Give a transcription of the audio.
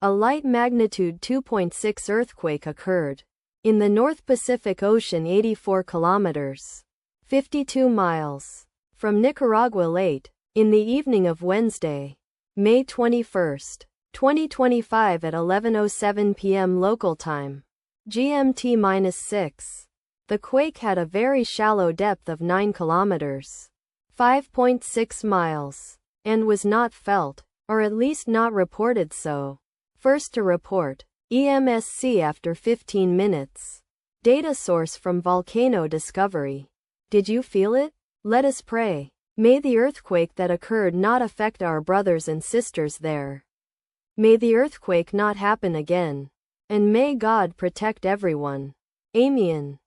A light magnitude 2.6 earthquake occurred in the North Pacific Ocean 84 kilometers 52 miles from Nicaragua late in the evening of Wednesday, May 21, 2025 at 11:07 p.m. local time, GMT-6. The quake had a very shallow depth of 9 kilometers 5.6 miles, and was not felt, or at least not reported so. First to report, EMSC after 15 minutes. Data source from Volcano Discovery. Did you feel it? Let us pray. May the earthquake that occurred not affect our brothers and sisters there. May the earthquake not happen again. And may God protect everyone. Amen.